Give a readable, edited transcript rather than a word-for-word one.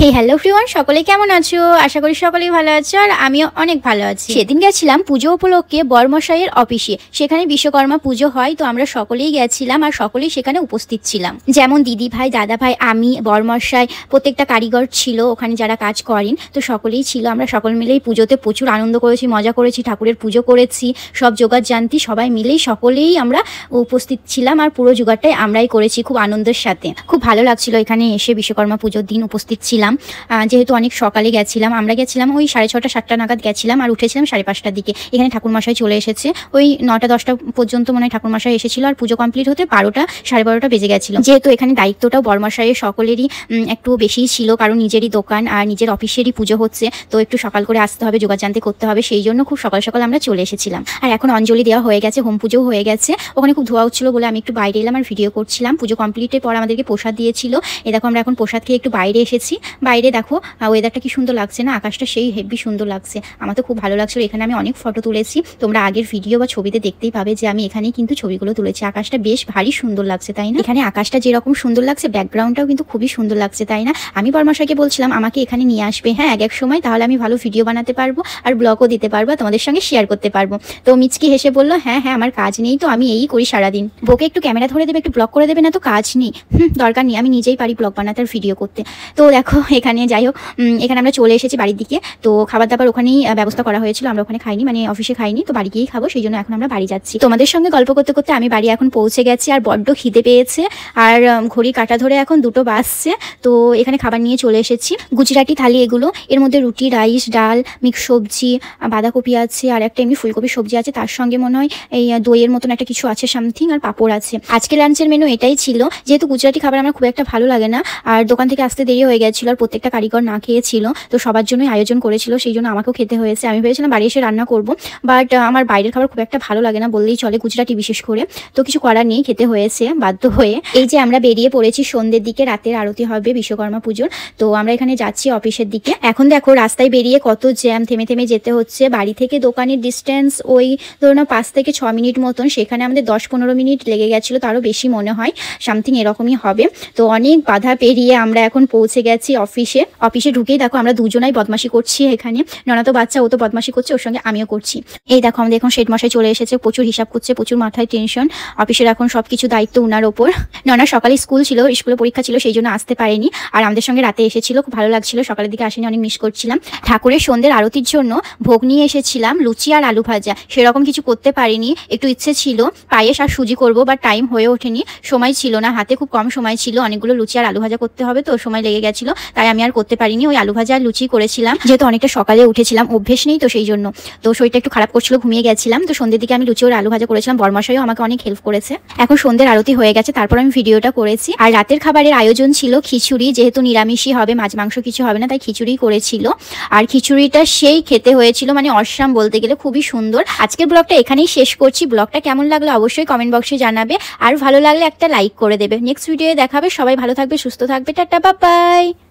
হে hello everyone, সকলে কেমন আছো? আশা করি সকলেই ভালো আছো আর আমিও অনেক ভালো আছি। সেদিন গেছিলাম পুজো উপলক্ষে বরমশাইয়ের অফিসে। সেখানে বিশ্বকর্মা পুজো হয়, তো আমরা সকলেই গেছিলাম আর সকলেই সেখানে উপস্থিত ছিলাম। যেমন দিদি ভাই, দাদা ভাই, আমি, বরমশাই, প্রত্যেকটা কারিগর ছিল ওখানে যারা কাজ করেন, তো সকলেই ছিল। আমরা সকল মিলেই পুজোতে প্রচুর আনন্দ করেছি, মজা করেছি, ঠাকুরের পুজো করেছি, সব জোগাড় জানতি সবাই মিলেই সকলেই আমরা উপস্থিত ছিলাম আর পুরো জোগাড়টাই আমরাই করেছি খুব আনন্দের সাথে। খুব ভালো লাগছিল এখানে এসে বিশ্বকর্মা পুজোর দিন উপস্থিত ছিলাম। যেহেতু অনেক সকালে গেছিলাম, আমরা গেছিলাম ওই 6:30 7টা নাগাদ গেছিলাম আর উঠেছিলাম 5:30টার দিকে। এখানে ঠাকুরমশাই চলে এসেছে, ওই 9টা 10টা পর্যন্ত মনে হয় ঠাকুরমশাই এসেছিল আর পুজো কমপ্লিট হতে 12টা 12:30 বেজে গেছিল। যেহেতু এখানে দায়িত্বটাও বরমশাইয়ের সকলেরই একটু বেশিই ছিল, কারণ নিজেরই দোকান আর নিজের অফিসেরই পুজো হচ্ছে, তো একটু সকাল করে আসতে হবে, জোগাড় জানতে করতে হবে, সেই জন্য খুব সকাল সকাল আমরা চলে এসেছিলাম। আর এখন অঞ্জলি দেওয়া হয়ে গেছে, হোম পুজোও হয়ে গেছে। ওখানে খুব ধোয়া হচ্ছিল বলে আমি একটু বাইরে এলাম আর ভিডিও করছিলাম। পুজো কমপ্লিটের পর আমাদেরকে প্রসাদ দিয়েছিল। দেখো আমরা এখন প্রসাদ খেয়ে একটু বাইরে এসেছি। বাইরে দেখো ওয়েদারটা কি সুন্দর লাগছে না, আকাশটা সেই হেভি সুন্দর লাগছে, আমার তো খুব ভালো লাগছিল। এখানে আমি অনেক ফটো তুলেছি, তোমরা আগের ভিডিও বা ছবিতে দেখতেই পাবে যে আমি এখানেই কিন্তু ছবিগুলো তুলেছি। আকাশটা বেশ ভারী সুন্দর লাগছে, তাই না? এখানে আকাশটা যেরকম সুন্দর লাগছে, ব্যাকগ্রাউন্ডটাও কিন্তু খুবই সুন্দর লাগছে, তাই না? আমি বরমশাইকে বলছিলাম আমাকে এখানে নিয়ে আসবে, হ্যাঁ, এক সময়, তাহলে আমি ভালো ভিডিও বানাতে পারবো আর ব্লগও দিতে পারবো, তোমাদের সঙ্গে শেয়ার করতে পারবো। তো মিচকি হেসে বললো হ্যাঁ হ্যাঁ, আমার কাজ নেই তো, আমি এই করি সারাদিন। বউকে একটু ক্যামেরা ধরে দেবে, একটু ব্লগ করে দেবে না, তো কাজ নেই, দরকার নেই, আমি নিজেই পারি ব্লগ বানাতে আর ভিডিও করতে। তো দেখো এখানে যাই হোক, এখানে আমরা চলে এসেছি বাড়ির দিকে। তো খাবার দাবার ওখানেই ব্যবস্থা করা হয়েছিল, আমরা ওখানে খাইনি, মানে অফিসে খাইনি, তো বাড়ি গিয়েই খাবো, সেই জন্য এখন আমরা বাড়ি যাচ্ছি। তোমাদের সঙ্গে গল্প করতে করতে আমি বাড়ি এখন পৌঁছে গেছি আর বড্ড খিদে পেয়েছে আর ঘড়ি কাটা ধরে এখন 2টো বাজছে। তো এখানে খাবার নিয়ে চলে এসেছি, গুজরাটি থালি এগুলো, এর মধ্যে রুটি, রাইস, ডাল, মিক্স সবজি, বাঁধাকপি আছে আর একটা এমনি ফুলকপি সবজি আছে, তার সঙ্গে মনে হয় এই দইয়ের মতন একটা কিছু আছে সামথিং, আর পাঁপড় আছে। আজকে লাঞ্চের মেনু এটাই ছিল। যেহেতু গুজরাটি খাবার আমার খুব একটা ভালো লাগে না আর দোকান থেকে আসতে দেরি হয়ে গেছিল আর প্রত্যেকটা কারিগর না খেয়েছিল, তো সবার জন্যই আয়োজন করেছিল, সেই জন্য আমাকেও খেতে হয়েছে। আমি ভেবেছিলাম বাড়ি এসে রান্না করব, বাট আমার বাইরের খাবার খুব একটা ভালো লাগে না বললেই চলে, গুজরাটি বিশেষ করে, তো কিছু করার নেই, খেতে হয়েছে বাধ্য হয়ে। এই যে আমরা বেরিয়ে পড়েছি সন্ধ্যের দিকে, রাতের আরতি হবে বিশ্বকর্মা পুজোর, তো আমরা এখানে যাচ্ছি অফিসের দিকে। এখন দেখো রাস্তায় বেরিয়ে কত জ্যাম, থেমে থেমে যেতে হচ্ছে। বাড়ি থেকে দোকানের ডিস্টেন্স ওই ধরুন 5 থেকে 6 মিনিট মতন, সেখানে আমাদের 10-15 মিনিট লেগে গেছিলো, তারও বেশি মনে হয়, সামথিং এরকমই হবে। তো অনেক বাধা পেরিয়ে আমরা এখন পৌঁছে গেছি অফিসে। অফিসে ঢুকেই দেখো আমরা দুজনাই বদমাশি করছি এখানে, ননা তো বাচ্চা, ও তো বদমাশি করছে, ওর সঙ্গে আমিও করছি। এই দেখো আমাদের এখন শেড মশাই চলে এসেছে, প্রচুর হিসাব করছে, প্রচুর মাথায় টেনশন, অফিসের এখন সবকিছু দায়িত্ব ওনার ওপর। ননা সকালে স্কুল ছিল, স্কুলে পরীক্ষা ছিল, সেই জন্য আসতে পারেনি আর আমাদের সঙ্গে রাতে এসেছিল, খুব ভালো লাগছিল। সকালের দিকে আসেনি, অনেক মিস করছিলাম। ঠাকুরের সন্ধ্যের আরতির জন্য ভোগ নিয়ে এসেছিলাম, লুচি আর আলু ভাজা, সেরকম কিছু করতে পারিনি। একটু ইচ্ছে ছিল পায়েস আর সুজি করবো, বাট টাইম হয়ে ওঠেনি, সময় ছিল না হাতে, খুব কম সময় ছিল, অনেকগুলো লুচি আর আলু ভাজা করতে হবে, তো সময় লেগে গেছিল, তাই আমি আর করতে পারিনি। ওই আলু ভাজা আর লুচি করেছিলাম, যেহেতু অনেকটা সকালে উঠেছিলাম, অভ্যেস নেই তো সেই জন্য, তো শরীরটা একটু খারাপ করছিল, ঘুমিয়ে গেছিলাম। তো সন্ধ্যের দিকে আমি লুচি আর আলু ভাজা করেছিলাম, বরমশাইও আমাকে অনেক হেল্প করেছে। এখন সন্ধ্যের আরতি হয়ে গেছে, তারপর আমি ভিডিওটা করেছি। আর রাতের খাবারের আয়োজন ছিল খিচুড়ি, যেহেতু নিরামিষই হবে, মাছ মাংস কিছু হবে না, তাই খিচুড়ি করেছিল। আর খিচুড়িটা সেই খেতে হয়েছিল, মানে অসাম বলতে গেলে, খুবই সুন্দর। আজকের ব্লগটা এখানেই শেষ করছি। ব্লগটা কেমন লাগলো অবশ্যই কমেন্ট বক্সে জানাবে আর ভালো লাগলে একটা লাইক করে দেবে। নেক্সট ভিডিওয়ে দেখাবে। সবাই ভালো থাকবে, সুস্থ থাকবে, টাটা, বাই বাই।